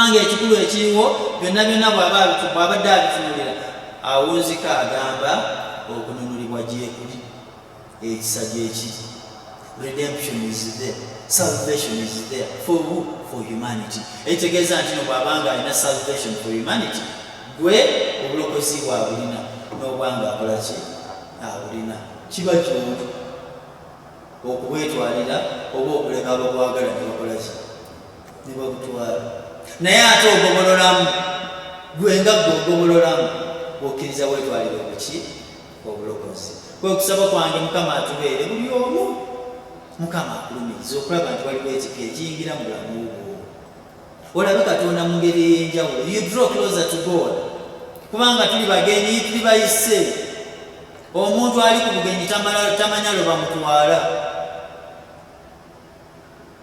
kubanga ekikulu ekiriwo byonna byonna bw'abadde abitunulira awunzika agamba okununulibwa gyekuli ekisa gyekiri. Redemption is there, salvation is there. For who? For humanity. Ekitegeeza nti no bw'abanga alina salvation for humanity, gwe obulokozi bw'abulina n'obwanga akola ki abulina. Kiba kirungi okubwetwalira oba okuleka abagwagala ne bakola ki ne babutwala. Naye ate ogoboloramu, gwe nga gwe ogoboloramu bw'okkiriza wetwalira obuki obulokozi. Kwe kusaba kwange Mukama atubeere buli omu, Mukama akulumiriza okulaba nti waliwo ekika ekiyingira mu bulamu bwo. Olabe Katonda mu ngeri ey'enjawulo. You draw closer to God. Kubanga tuli bagenyi, tuli bayise. Omuntu ali ku bugenyi tamanya lwe bamutwala.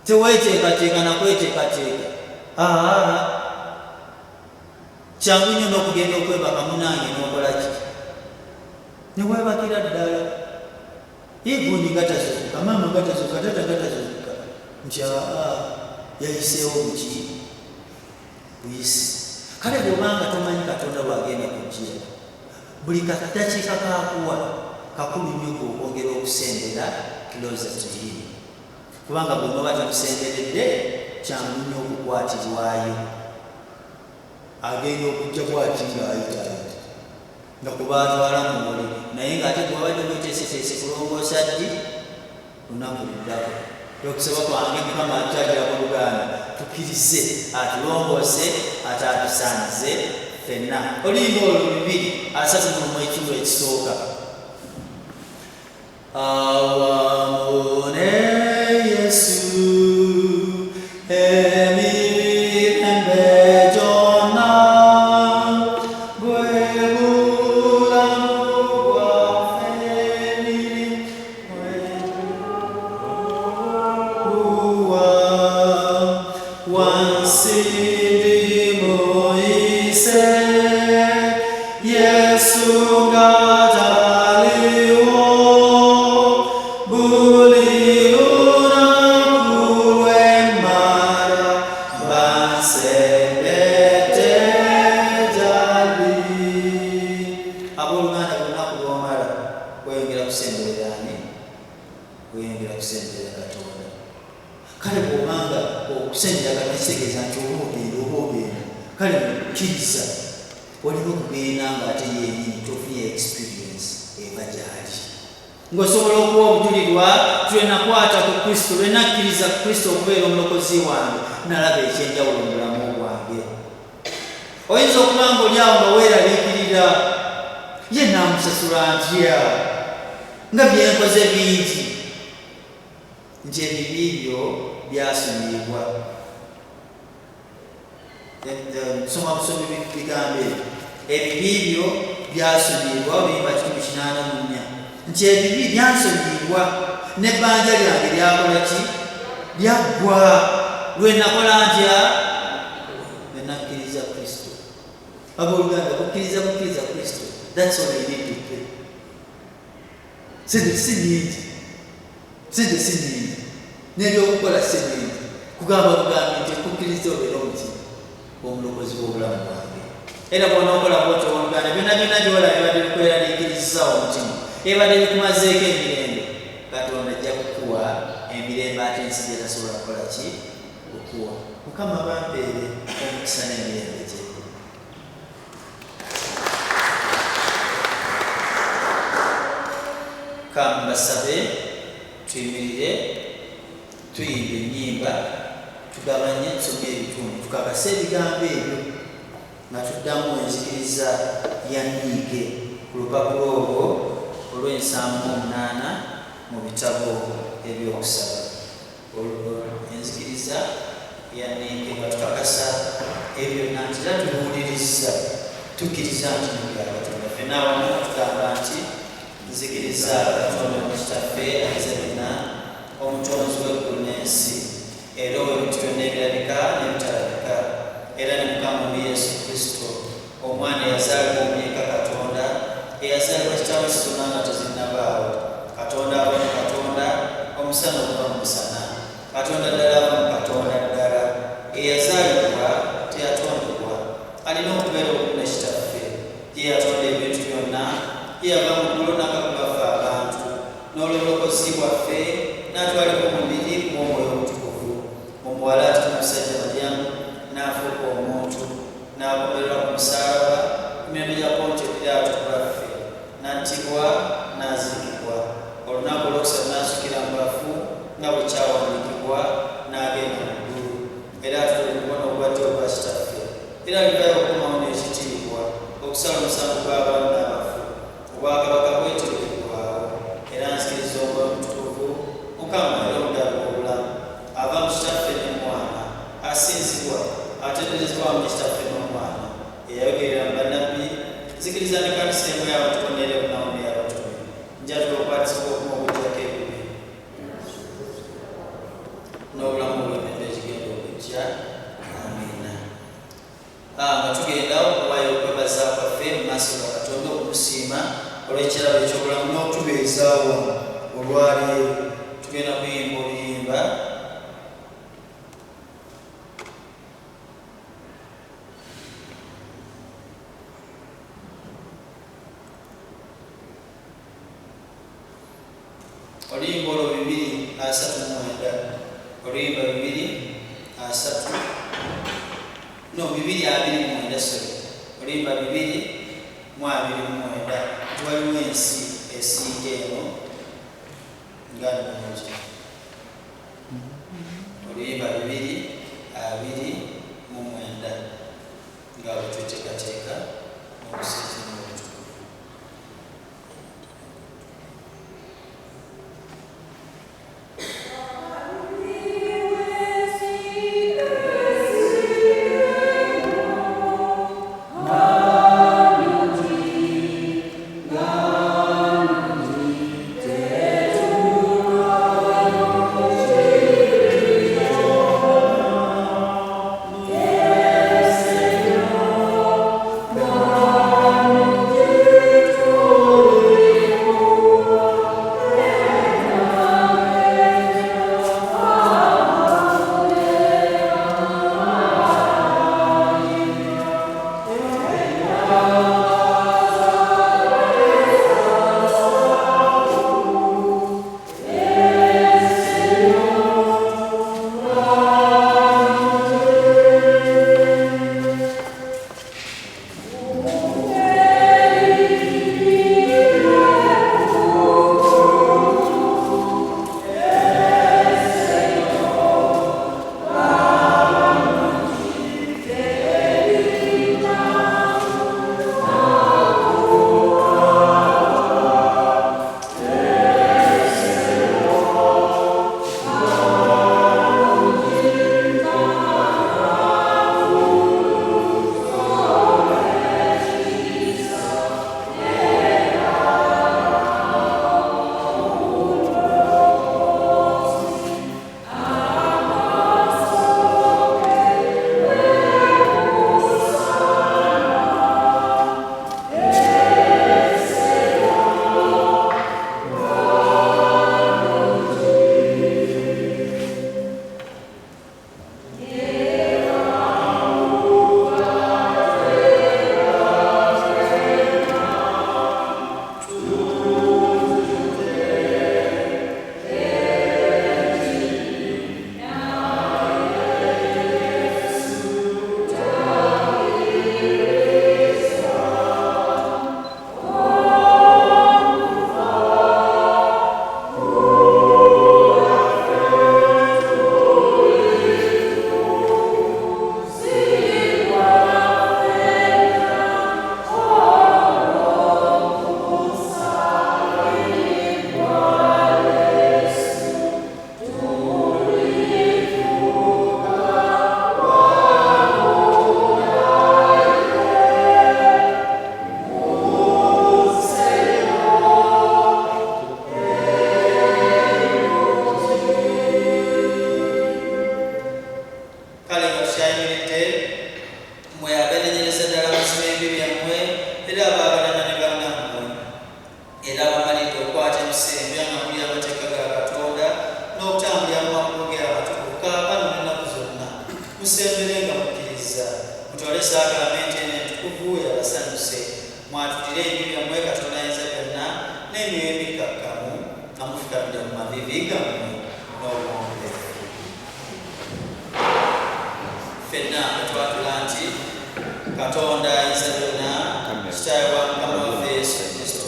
Teweeteekateeka na kweteekateeka. Kyangu nnyo n'okugenda okwebaka munange n'okola ki ne weebakira ddala. Iguni gatazuuka, maama gatazuuka, tata gatazuuka nti yayiseewo muki buyisi. Kale bw'obanga tomanyi Katonda bw'agenda kujjira, buli kadakiika kaakuwa kakulu nnyo okwongera okusembera closer to him. Kubanga bwe muba tamusemberedde kyangu nnyo okukwatirwayo. Agenda okujja bw'ati ng'ayita nga kuba atwala mu muliro, naye ng'ate gwabadde weeteeseteese kulongoosa ddi lunaku luddako. Okusaba kwange Mukama atutagira mu Luganda tukkirize atulongoose ate atusaanize ffenna. Oluyimba olwo 2:31 ekisooka. Awamu ne Yesu ng'osobola okuwa obujulirwa twenakwata ku Kristo, lwe nakkiriza Kristo okubeera omulokozi wange, nalaba ekyenjawulo mu bulamu bwange. Oyinza okuba ng'oli awo nga weeraliikirira, ye naamusasula ntya nga byenkoze bingi, nti ebibi byo byasonyiyibwa. Nsoma busomi bigambo ebyo, ebibi byo byasonyiyibwa. Oluyimba 184 nti ebibi byansonyiyibwa n'ebbanja lyange lyakola ki lyaggwa lwe nakola ntya lwe nakkiriza Kristo. Abooluganda kukkiriza Kristo, that's all I need to pray. Sente si nnyingi n'ebyokukola si nnyingi, kugamba nti kukkiriza obeera omuti omulokozi w'obulamu bwange. Era bw'onookola bw'otyo Oluganda, byonna gy'olaba bibadde bikweraliikiriza omutima, ebadde bikumazeeko emirembe, Katonda ajja kukuwa emirembe ate ensi gyetasobola kukola ki okuwa. Mukama bampeere omukisa n'emirembe gye. Kambasabe tuyimirire tuyimba ennyimba, tugabanye tusome ebitundu, tukakase ebigambo ebyo nga tuddamu enzikiriza ya Nniike ku lupapula olwo olw'78 mu bitabo ebyokusaba. Enzikiriza ya Nniike nga tukakasa ebyo nti era tubuuliriza, tukkiriza nti bya Katonda. Ffenna awamu tugamba nti nzikiriza Katonda mu kitaffe ayizabina omutonzi w'eggulu n'ensi, era ow'ebintu byonna ebirabika n'ebitalabika, era ne Mukama Yesu Kristo, omwana eyazaalibwa omuyeka Katonda, eyazaalibwa kitaawe zonna nga tezinnabaawo. Katonda ava mu Katonda, omusana okuva mu musana. Katonda ddala ava mu Katonda ddala, eyazaalibwa teyatwalibwa n'afuuka omuntu n'agobererwa ku musalaba emirembe gya Pontiyo Piraato ku lwaffe, n'attibwa n'aziikibwa. Olunaku olwokusatu n'asukira mu bafu nga bwe kyawandiikibwa, n'agenda mu ggulu, era atudde ku mukono ogwa ddyo ogwa Kitaffe. Era alivaayo okukomawo n'ekitiibwa, okusala omusango gw'abaana n'abafu. Obwakabaka bwetegeddwawo, era nzikiriza Omwoyo Omutukuvu, Mukama era omuddalu obulamu, ava mu Kitaffe ne Mwana, asinzibwa atenderezebwa mu Kitaffe n'Omwana, eyayogerera mu bannabbi, nzikiriza ne Kkanisa emu y'abantu bonna era ebunamu n'ey'abatume, njatula okwatisibwa okuma okujjako ebibi n'obulamu bw'emirembe egigenda okujja. Amiina. Nga tugenda okuwaayo okwebaza kwaffe mu maaso ga Katonda, okumusiima olw'ekirabo eky'obulamu n'okutubeezaawo olwaleero. Tugenda kuyimba oluyimba oluyimba olwo 239, oluyimba 229, sorry, oluyimba 229. Waliwo ensi esinga eno nga nnungi. Oluyimba 229 nga bwe tweteekateeka okusinza mu butukuvu. ffenna twatula nti Katonda ayinza byonna kitaawe wa Mukama waffe Yesu Kristo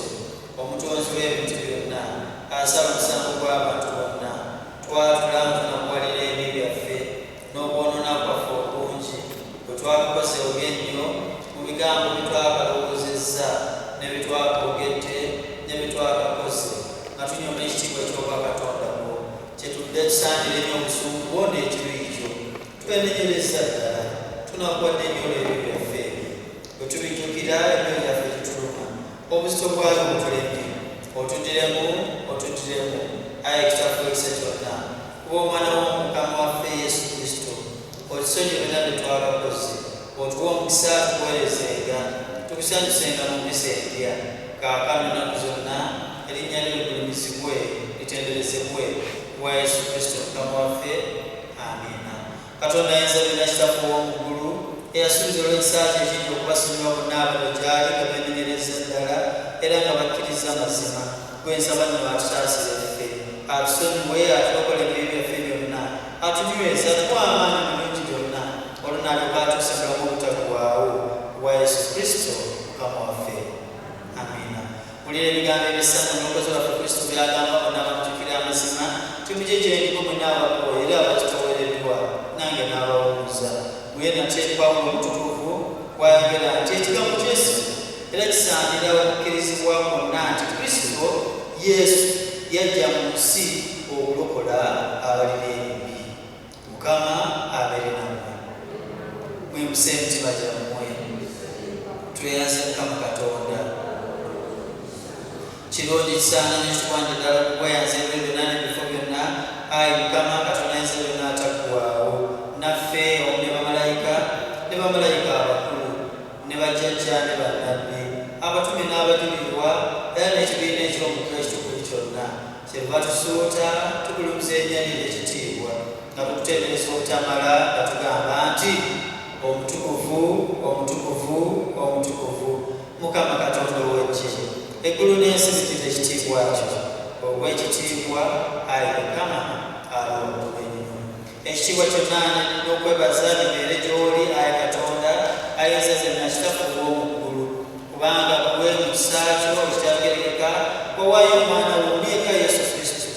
omutonzi w'ebintu byonna asala omusango gw'abantu bonna twatula tunakuwalira ebibi byaffe n'okwonoona kwaffe okungi bwe twakukoze obi ennyo mu bigambo bye twakalowoozezza ne bye twakoogedde ne bye twakakoze nga tunyooma ekitiibwa eky'obwa Katonda bwo kyetudde tusandire nnyo obusungu bwo n'ekiruyi kyo twenenyereza ddala tunakuwadde nnyo olw'ebyo byaffe bwe tubijjukira ebyo byaffe kituluma obuzito bwabyo butulemye otuddiremu ayi kitaffe ekisa kyonna kuba omwana w'omukama waffe Yesu Kristo otusonyiwe byonna bye twakakoze otuwa omukisa tukuweerezenga tukusanyusenga mu mpisa empya kaakano ennaku zonna erinnya lyo ligulumizibwe litenderezebwe wa Yesu Kristo mukama waffe amiina. Katonda ayinza byonna kitaffe ow'omu ggulu eyasuubiza olw'ekisaa kye ekijja okubasonyiwa bonna abano gy'ali nga beenenyereza ddala era nga bakkiriza amazima gwensaba nno atutaasire ffe atusonyiwe atulokole ebibi byaffe byonna atunyweza tuwa amaanyi mu bingi byonna olunaalyoka atuuse mulamu obutaggwaawo wa Yesu Kristo mukama waffe amiina. Mulira ebigambo ebisana omulokozi waffe Kristo byagamba bonna bamujjukira amazima tumije gye ndiko mwenna abakoye era abakitowereddwa nange n'abawuuza muye nate Pawulo omutukuvu bw'ayogera nti ekigambo ky'Yesu era kisaanira okukkirizibwa kwonna nti Kristo Yesu yajja mu nsi okulokola abalina ebibi. Mukama abeere nammwe mwemuse emitima gyammwe tweyaze Mukama Katonda kirungi kisaana nekituwande ddala okubweyanza ebyo byonna n'ebifo byonna ayi Mukama Katonda ayinza byonna ataggwaawo naffe omu ne bamalayika abakulu ne bajjajja ne bannabbi abatume n'abajulirwa era n'ekibiina eky'omukulu ekitukuvu kyonna kyeva tusuuta tukulumiza erinnya lye ekitiibwa nga tukutendereza obutamala nga tugamba nti omutukuvu omutukuvu omutukuvu Mukama Katonda ow'eggye eggulu n'ensi bijjudde ekitiibwa kyo ogw'ekitiibwa ayi Mukama alondowe nnyo ekitiibwa kyonna n'okwebaza bibeere gy'oli ayi Katonda ayinza zenna kitaffe ow'omu ggulu kubanga gwe mu kisa kyo ekitagerekeka owaayo omwana wo omuyeka Yesu Kristo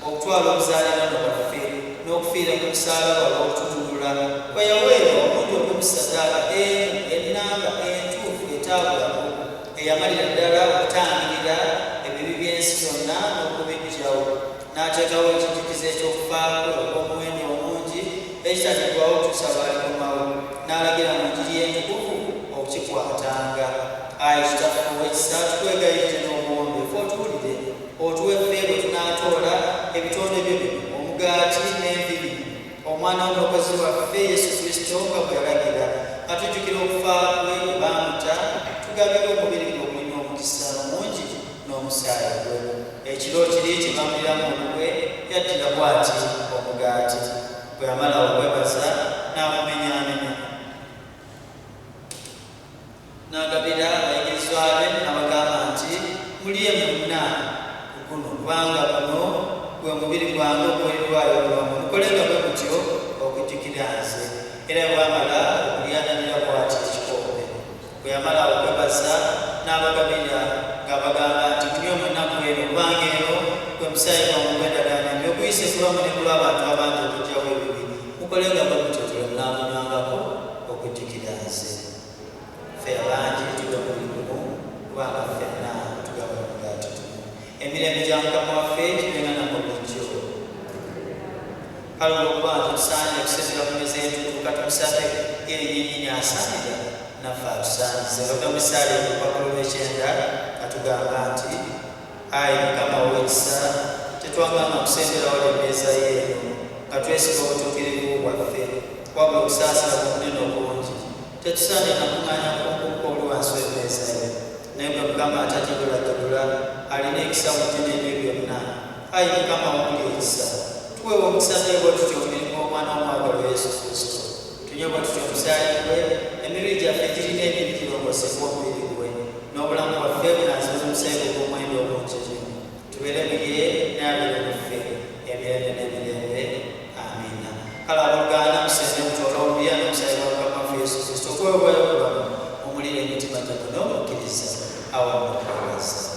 okutwala obuzaaliranwa bwaffe n'okufiira ku musaalaba olw'okututulula kwe yaweera omulundi ogw'omusadaala emu ennamba entuufu etaabulamu eyamalira ddala okutangirira ebibi by'ensi byonna n'okubiggyawo n'ateekawo ekijjukizo eky'okufaako okw'omuwendo omungi ekitateekwawo okutuusa bw'alikomawo n'alagira mu njiri y'entukuvu okukikwatanga ayi kitaffe ow'ekisa tukwegayirire n'obuwombe ffe otuwulire otuwe ffe bwe tunaatoola ebitonde byo bino omugaati n'enviiri omwana w'omulokozi waffe Yesu Kristo nga bwe yalagira atujjukira okufa kwe bwe baamuta tugabire omubiri gwe ogulina omukisa mungi n'omusaayi gwe ekiro kiri kye bamuliramu olukwe yaddira bw'ati omugaati bwe yamala okwebaza n'amumenyaamenya n'agabira abayigirizwa be n'abagamba nti mulye mwenna ku guno kubanga guno gwe mubiri gwange ogweddwayo lwammwe mukolenga bwe mutyo okujjukira nze era bwamala okulyananira bw'ati ekikombe bwe yamala okwebaza n'abagabira ng'abagamba nti mulye mwenna ku eno kubanga eno gwe musaayi gwammwe gw'endagaano okuyise kulwamu ne kulw'abantu abangi okuggyawo ebibi mukolenga bwe mutyo tulonaamunywangako okujjukira nze ffe abangi tuga buli gumu kubanga ffenna tugaba omugaati tumu emirembe gya Mukama waffe gibengana mu bulijjo kale olw'okuba nti tusaanye okusinzira ku meza entukuvu katumusate yennyini asaanira naffe atusaanize oga misaali olupapula lw'ekyenda atugamba nti ayi Mukama ow'ekisa tetwagamba kusemberawo emmeeza yeeno nga twesiga obutuukirivu bwaffe wabula okusaasira ku munene obungi tetusaanye nakuŋŋaanya kunkuka oli wansi w'emmeeza ye naye bwe Mukama atajibulajibula alina ekisa mu ddina ebyo byonna ayi Mukama wamuli ekisa tuweewa omukisa naye bwe tutyo omirimu omwana w'omwagalwa Yesu Kristo tunywe bwe tutyo omusaayi gwe emibiri gyaffe girina ebibi girongoosebwa omubiri gwe n'obulamu bwaffe bunaazibwa omusaayi gwe gw'omwenda omungi tubeere mu ye n'abeere mu ffe emirembe n'emirembe amiina kale abooluganda musende mutoola oluya n'omusaayi awa nakwebaza.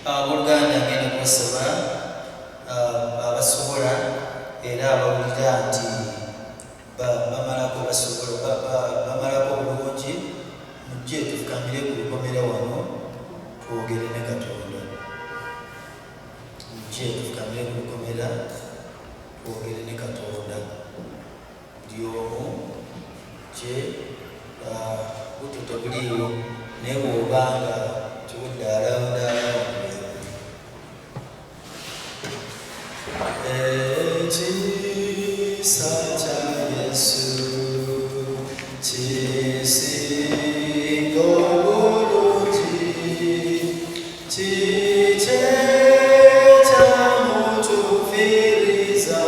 Abooluganda ngenda kubasaba abasobola era abawulira nti bamalako bulungi mujje tufukamire ku lukomera wano twogere ne Katonda. Mujje tufukamire ku lukomera twogere ne Katonda. Buli omu gye bututo buliiwo naye bw'obanga tibuddaalawo ekisa kya Yesu kisinga obulungi, kiki ekyamutuukiriza,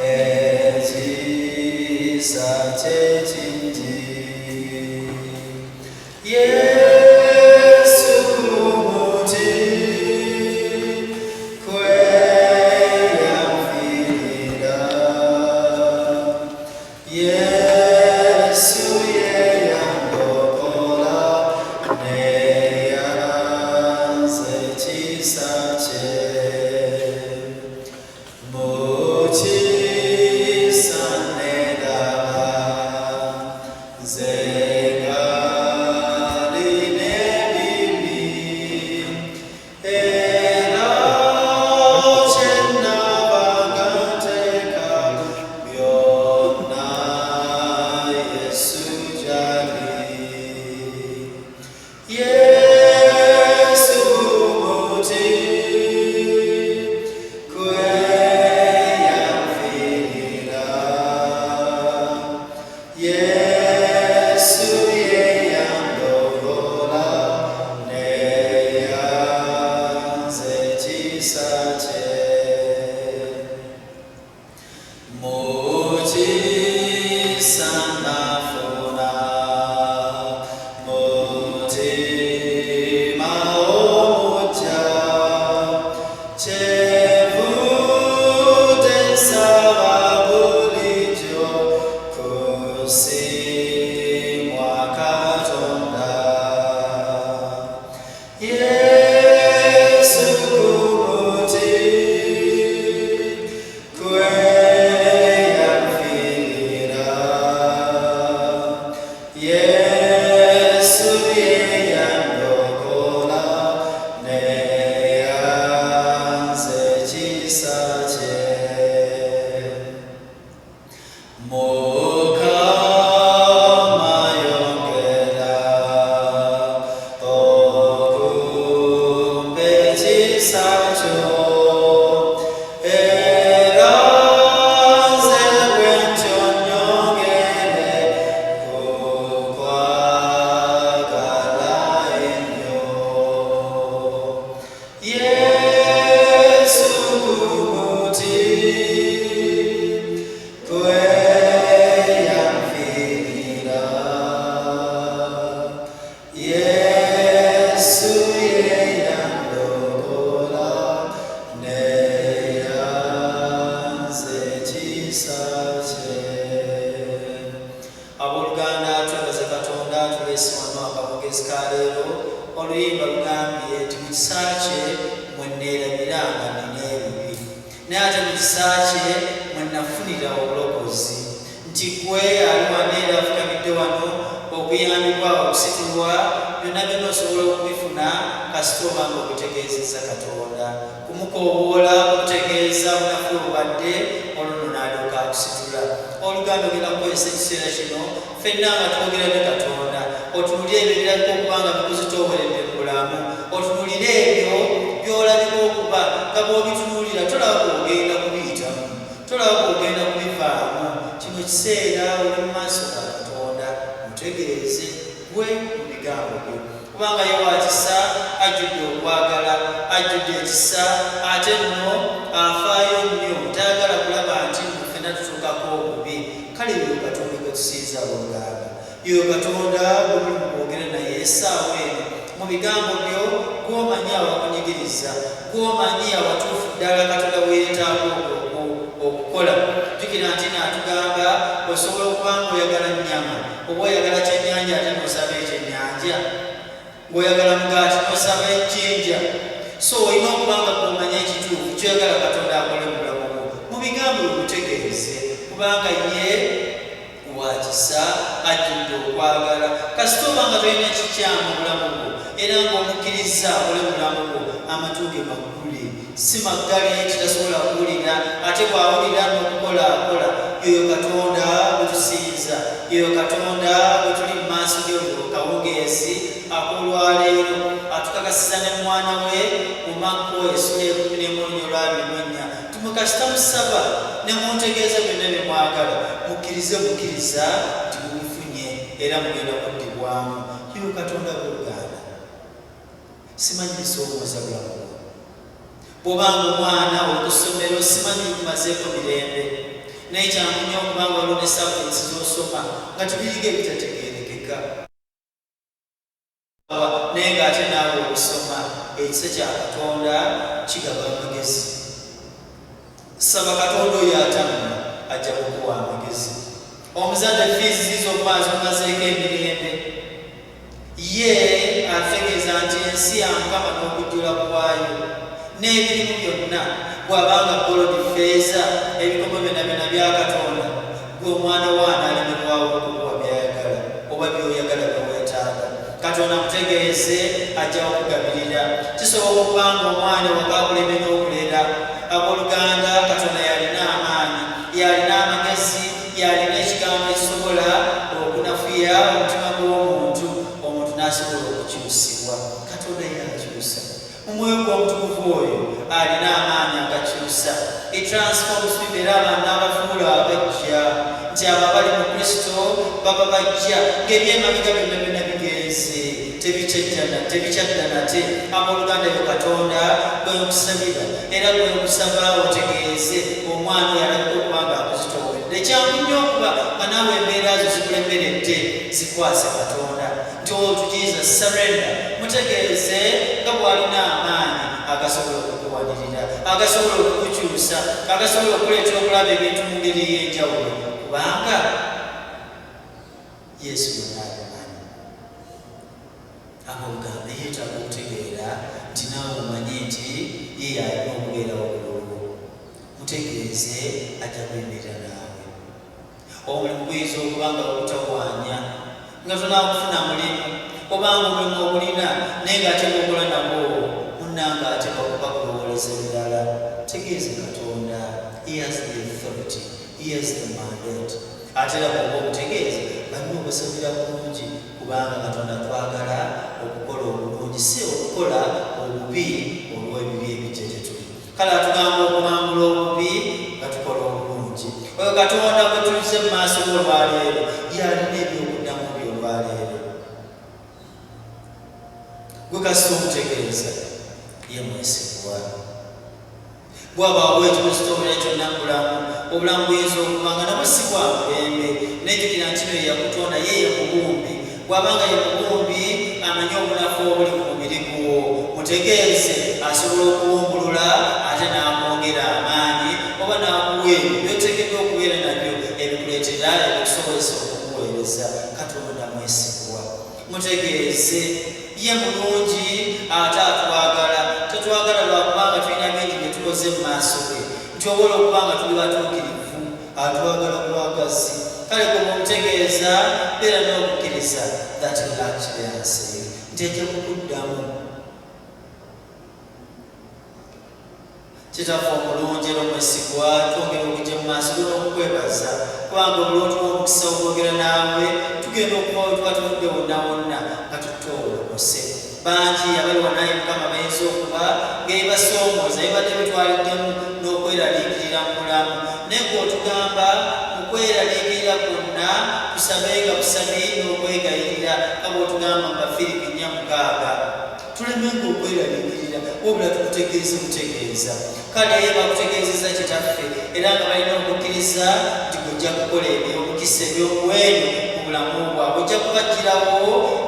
ekisa kye kingi. Yesu muti kweyafirira, Yesu yeyandokola neyanze ekisa kye. Mukisa nedala nze oluyimba lugambye nti mu kisa kye mwe nneerabiranga nina ebibi, naye ate mu kisa kye mwe nafunira obulokozi, nti gwe aliwa neera afukamidde wano okuyambibwa okusitulwa, byonna byonna osobola okubifuna kasita obanga okutegeezezza Katonda, kumukoowoola okutegeeza obunafu obubadde olwo n'alyoka akusitula. Oluganda ogenda kukozesa ekiseera kino ffenna nga twogera ne Katonda, otunulire ebyo birabika okuba nga bikuzitooweredde mu bulamu, otunulire ebyo by'olabika okuba nga bw'obitunuulira tolaba kwogenda kubiyitamu, tolaba kwogenda kubivaamu. Kino kiseera oli mu maaso ga Katonda, mutegeeze gwe mu bigambo byo, kubanga ye wa kisa, ajjudde okwagala, ajjudde ekisa, ate nno afaayo nnyo, tayagala kulaba nti ffenna tutuukako obubi. Kale eyo Katonda gwe tusinza Oluganda, yoyo Katonda gwe muli mu kwogera naye essaawa eno mu bigambo byo, gw'omanyi abakunyigiriza, gw'omanyi abatuufu ddala Katonda weeyeetaako okukola. Jjukira nti naatugamba osobola okuba ng'oyagala nnyama, oba oyagala kyennyanja ate n'osaba ekyennyanja, ng'oyagala mugaati n'osaba ejjinja. so olina okubanga kumanya ekituufu kyoyagala Katonda akole mu bulamu bwo mu bigambo bikutegeeze kubanga ye wakisa ajjudde okwagala kasita obanga tolina kikyamu mu bulamu bwo era ng'omukkiriza akole mu bulamu bwo amatu ge maggule si maggale kitasobola kuwulira ate bw'awulira n'okukola akola yoyo Katonda gwe tusinza yoyo Katonda gwe tuli mu maaso ge kawungeezi akolwaleero atukakasiza ne mwana we mu Makko essula 11:24 tumukasita musaba ne muntegeeza byonna bye mwagala mukkiriza nti mubifunye era mugenda kuddibwamu yoyo Katonda gw'Oluganda simanyi bisoomooza bulamu bw'obanga omwana okusomero simanyi kumazeeko mirembe naye kyangu nnyo okubanga waliwo ne subjects z'osoma nga tebiriga ebitategeerekeka naye ng'ate naawe okusoma ekisa kya Katonda kigaba amagezi saba Katonda oyo atamma ajja kukuwa amagezi omuzadde fiizi zizo okubanza omazeeko emirembe ye ategeeza nti ensi ya Mukama n'okujjula kwayo n'ebirimu byonna bw'abanga golodi feeza ebikomo byonna bya Katonda gwe omwana waana alemerwawo okukuwa byayagala oba byoyagala byeweetaaga Katonda mutegeeze ajja okugabirira kisobola okubanga omwana wakakuleme n'okulera abooluganda Katonda yalina amaanyi yalina amagezi yalina ekigambo ekisobola okunafuya omutima gw'omuntu n'asobola okukyusibwa Katonda yakyusa omwoyo gw'omutukuvu oyo alina amaanyi agakyusa transforms people era abantu n'abafuula abajja nti ababali mu Kristo baba bajja ng'ebyemabiga byonna bigenze tebikyadda nate abooluganda yo Katonda gweyokusabira era gweyokusaba otegeeze omwana yalabika okubanga akuzitowedde kyangu nnyo okuba nga naawe embeera zo zikulemeredde zikwase Katonda nti to Jesus surrender mutegeeze nga bw'alina amaanyi agasobola okukuwanirira agasobola okukukyusa agasobola okuleetera okulaba ebintu mu ngeri y'enjawulo kubanga Yesu yonaabimanyi abooluganda yeetaaga okutegeera nti naawe omanye nti ye yalina okubeera obululu mutegeeze ajja kwemerera naawe omulimu guyinza okubanga okutakwanya nga tonaakufuna mulimu obanga omulimu ogulina naye ng'ate ng'okola nagwo munnanga ate bakulowooleza ebirala tegeeze Katonda he has the authority he has the mandate ate era bwoba obutegeeze balina obusabira bulungi kubanga Katonda twagala okukola obulungi si okukola obubi olw'ebibi ebijja gye tuli kale atugamba okumangula obubi nga tukola obulungi oyo Katonda bwe tulize mu maaso g'olwaleero yalina ebyokuddamu by'olwaleero gwe kasita omutegeeza ye mwesigwa bw'abaawo ekikusitomera kyonna mu bulamu obulamu buyinza okuba nga nabwe si bwa mulembe nejjukira nti no yeyakutonda ye ye mubumbi bw'abanga ye mubumbi amanye obunafu obuli ku mubiri gwo mutegeeze asobola okuwumbulula ate n'akwongera amaanyi oba n'akuwa ebyo byoteekeddwa okubeera nabyo ebikuleetera ebikusobozesa okukuweereza Katonda mwesigwa mutegeeze ye mulungi ate atwagala tetwagala lwakubanga tulina bingi bye tukoze mu maaso ge nti obola okubanga tuli batuukirivu atwagala bwagazi kale gwe mutegeeza beera n'okukkiriza that will actually answer you nti ejja kukuddamu kitaffe omulungi era omwesigwa twongera okujja mu maaso gera okukwebaza kubanga obulungi bw'omukisa obwogera naawe tugenda okuba we tuba tuvudde wonna wonna nga tutolokose bangi abali wanaye Mukama bayinza okuba ng'ebibasoomooza ebibadde bitwaliddemu n'okweraliikirira mu bulamu naye ng'otugamba mu kweraliikirira kwonna tusabenga busabi n'okwegayirira nga bw'otugamba mu Bafiripi 4:6 tulemenga okweraliikirira wabula tukutegeeze butegeeza kale ye bakutegeezeza kitaffe era nga balina okukkiriza nti gojja kukola ebyomukisa eby'omuwendo mu bulamu bwabwe ojja kubagirawo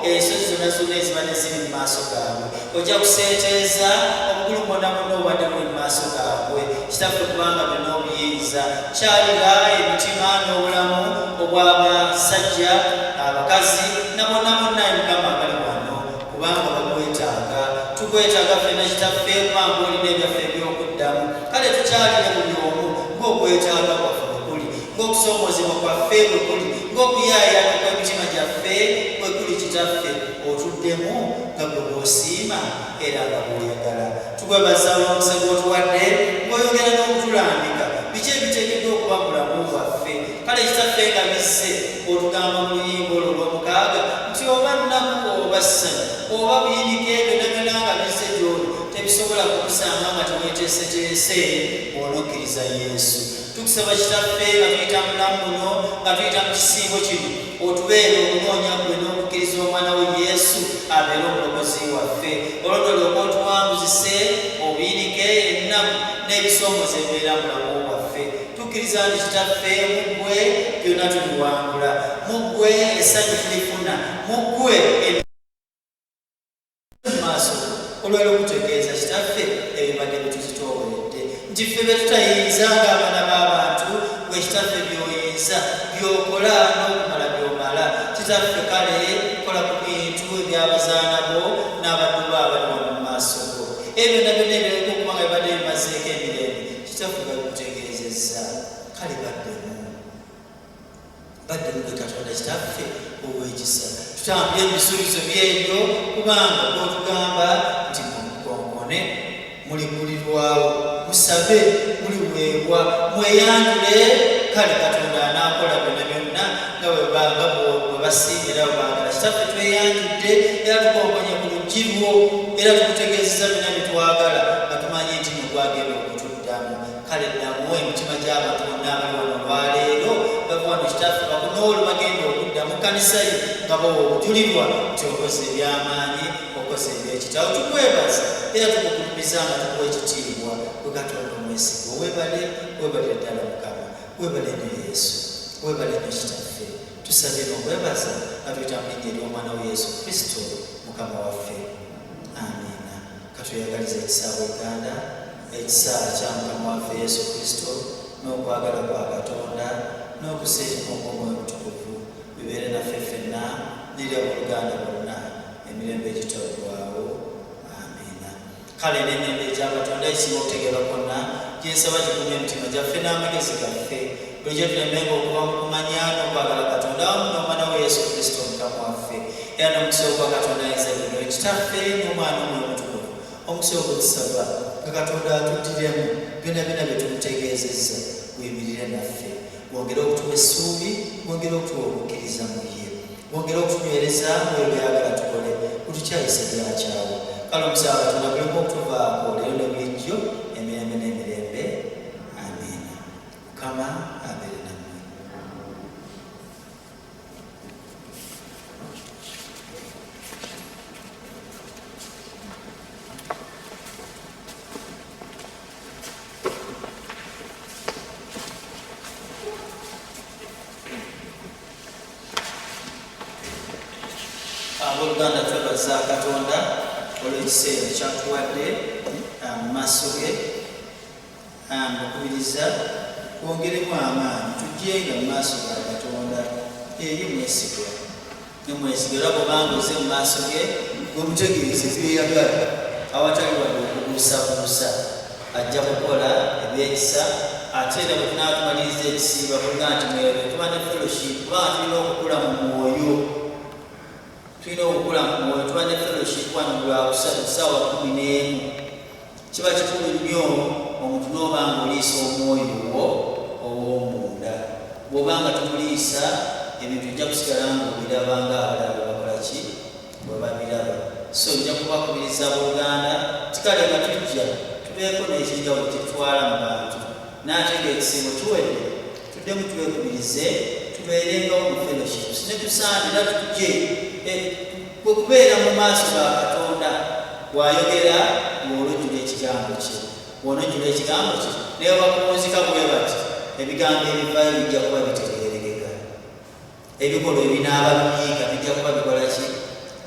ensozi zonna zonna ezibadde ziri mu maaso gaabwe ojja kuseeteeza obugulu bwonna bwonna obubadde buli mu maaso gaabwe kitaffe kubanga byonna obuyinza kyalira emitima n'obulamu obw'abasajja abakazi na bonna bonna Mukama abali wano kubanga bagwetaaga tukwetaaga ffenna kitaffe kubanga olina ebyaffe ebyokuddamu kale tukyalire buli omu ng'okwetaaga kwaffe bwe kuli ng'okusoomozebwa kwaffe bwe kuli ng'okuyaayana kw'emitima gyaffe bwe kuli kitaffe otuddemu nga gwe bw'osiima era nga bw'oyagala tukwebaza olw'omukisa gw'otuwadde ng'oyogera n'okutulambika biki ebiteekeddwa okuba mulamu bwaffe kale kitaffe nga bizze otugamba mu luyimba olwo olw'omukaaga nti oba nnaku oba ssanyu oba buyinike byonna byonna nga bizze gy'oli tebisobola kukusanga nga teweeteeseteese bw'onokkiriza Yesu. Tukusaba kitaffe nga tuyita mulamu muno nga tuyita mu kisingo kino otubeere okunoonya gwe n'okukkiriza omwana we Yesu abeere omulokozi waffe olwo lwoka otuwambuzise obuyinike ennaku n'ebisomooza ebibeera mulamu waffe tukkiriza nti kitaffe mu ggwe byonna tubiwangula mu ggwe essanyu tulifuna mu ggwe maaso olwali okutegeeza kitaffe ebibadde bituzitooweredde nti ffe be tutayinza ng'abaana b'abantu bwe kitaffe by'oyinza by'okola n'okumala by'omala kitaffe kale kola ku bintu ebyabazaanabo n'abaddu bo abali wano mu maaso go ebyo byonna byonna ebireka okuba nga bibadde bimazeeko emirembe kitaffe babikutegeezezza kale baddemu gwe Katonda kitaffe ow'ekisa tutambule ebisuubizo byebyo kubanga bw'otugamba nti mukonkone muligulirwawo musabe muliweebwa mweyanjule kale Katonda anaakola byonna byonna nga bwe basiimira bwe baagala kitaffe tweyanjudde era tukonkonye ku luggi lwo era tukutegeezeza byonna byetwagala nga tumanye nti nogwagenda okutuddamu kale ddamu emitima gy'abantu bonna abali wano olwaleero bava wano kitaffe bakunoolu bagenda okudda mu kkanisa yo nga bawa obujulirwa nti okoze ebyamaanyi okoze ebyekitawo tukwebaza era tukugulumiza nga tukuwa ekitiibwa gwe Katonda omwesigwa weebale ddala Mukama weebale ne Yesu weebale ne kitaffe tusabye n'okwebaza nga tuyita mu linnya ery'omwana we Yesu Kristo Mukama waffe amiina katweyagaliza ekisaawe Uganda ekisa kya Mukama waffe Yesu Kristo n'okwagala kwa Katonda n'okuseera omwoyo omutukuvu bibeere naffe ffenna n'eri abooluganda bonna emirembe egitoolwawo amiina kale n'emirembe egya Katonda ekisinga okutegeera kwonna gyensaba gikume emitima gyaffe n'amagezi gaffe bulijjo tulemenga okuba mu kumanya n'okwagala Katonda wamu n'omwana we Yesu Kristo Mukama waffe era n'omukisa ogwa Katonda ayinza bino ekitaffe n'omwana omwoyo omutukuvu omukisa ogw'ekisaba nga Katonda atuddiremu byonna byonna bye tumutegeezezza weyimirire naffe wongere okutuwa essuubi wongere okutuwa okukkiriza mu ye wongere okutunywereza mu ebyo byagala tukole kutukyayisa byakyawo kale omusaba Katonda bulemu okutuvaako leero ne bulijjo emirembe n'emirembe amiina Mukama abeere nammwe. Abooluganda twebaza Katonda olw'ekiseera kyatuwadde mu maaso ge okubiriza kwongeremu amaanyi tujjenga mu maaso ga Katonda ye mwesigwa nemwesigwa era bw'obanga oze mu maaso ge gwemutegeeze byeyagala awatali wadde okubuusabuusa ajja kukola ebyekisa ate era bwe tunaatumaliriza ekisiiba kuga nti mwebe tuba ne fellowship kubanga tulina okukula mu mwoyo tulina okukula mu mwoyo tuba ne fellowship wano lwakusatu ssaawa 11 kiba kikulu nnyo omuntu n'obanga oliisa omwoyo wo ow'omunda bw'obanga tumuliisa ebintu ojja kusigala nga obiraba nga abalala bakola ki bwe babiraba so ojja kubakubiriza abooluganda tikale nga tujja tubeeko n'ekinjawulo kyetutwala mu bantu n'ate ng'ekisingo kiwedde tuddemu twekubirize tubeerengawo mu fellowships ne tusaanira tujje kwe kubeera mu maaso ga Katonda bw'ayogera bw'olojjula ekigambo kye bw'onojjula ekigambo kye naye bakuwunzika bwe bati ebigambo ebivaayo bijja kuba bitegeerekeka ebikolwa ebinaaba binyiiga bijja kuba bikola ki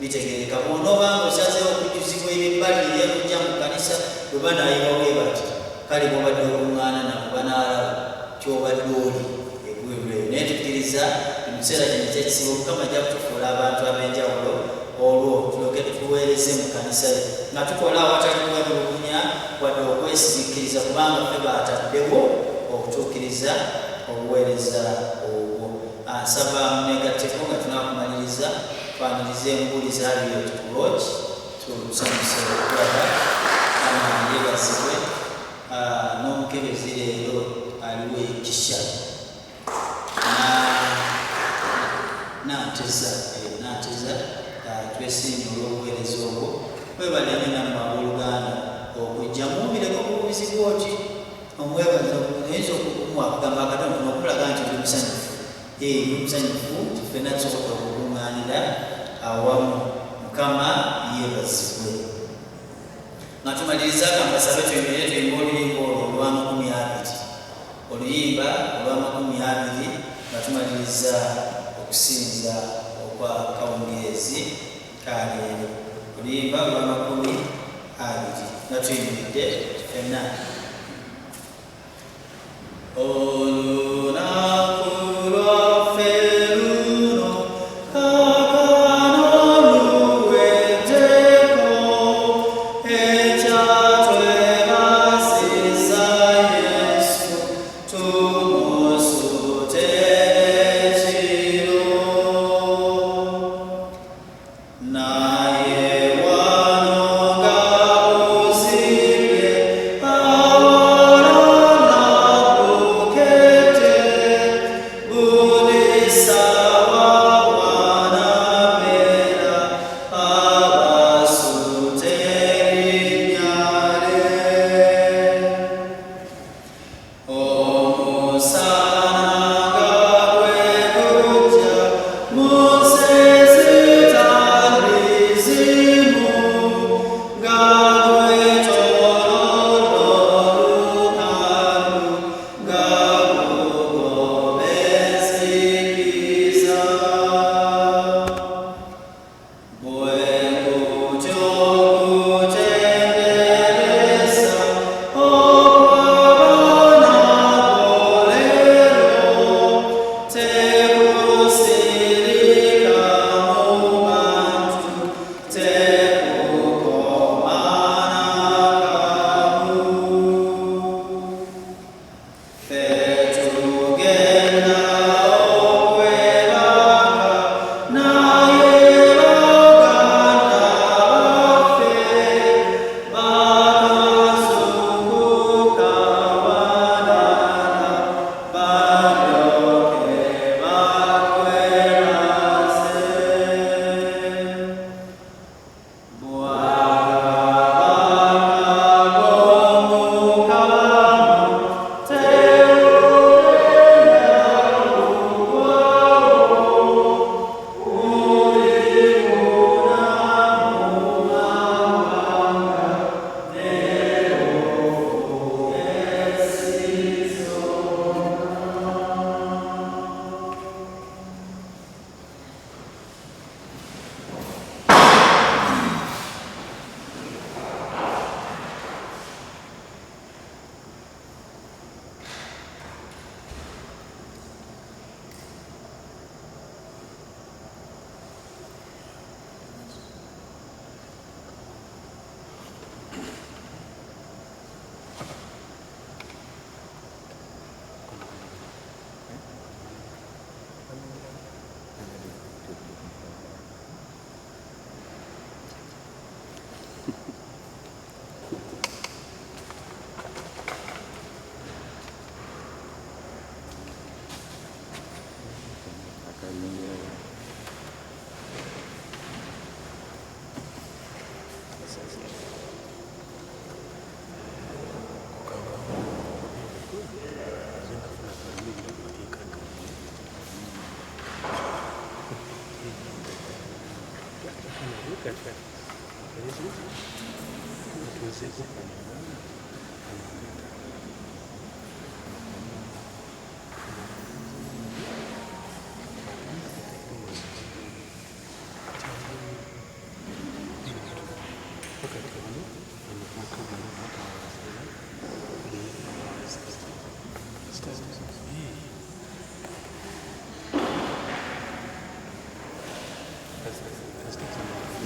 bitegeereka bw'onoobanga osazeewo okujjuzibwa eby'ebbali ebyekujja mu kkanisa bwe banaayiwa bwe bati kale bw'obadde oluŋŋaana nabo banaalaba ky'obadde oli egwebweyo naye tukkiriza mu kiseera kino ekyekisibo Mukama ajja kutufuula abantu ab'enjawulo olwo tulyoke tuweereze mu kanisa ye nga tukola awatali kwemulugunya wadde okwesiriikiriza kubanga ffe baataddewo okutuukiriza obuweereza obwo. Nsaba muneegatteko nga tunakumaliriza twaniriza embuuliza Harriet Kuloch tulusanyuse okulaba yeebazibwe n'omukebezi leero aliwo ekisha nateza twesiimye olw'obuweereza obwo webalene nammwe abooluganda okujja muwubireko bububizi bwoti omwebaza oyinza okugamba akatono okulaga nti oli musanyufu musanyufu tifena tusobola okukuŋŋaanira awamu. Mukama yeebazibwe. Nga tumaliriza kambasabe twemerere tuyimba oluyimba olwo olw'amakumi 20 oluyimba olw'amakumi 20 nga tumaliriza okusinza okwa kawungeezi kaleero oluyimba olw'amakumi 20 nga tuyimiridde ffenna. Let's get some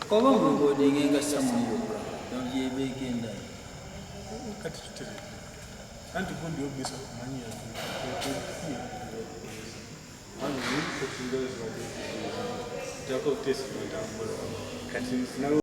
Comment vous dites que ça m'a donc j'ai vécu là. And to go to the money and to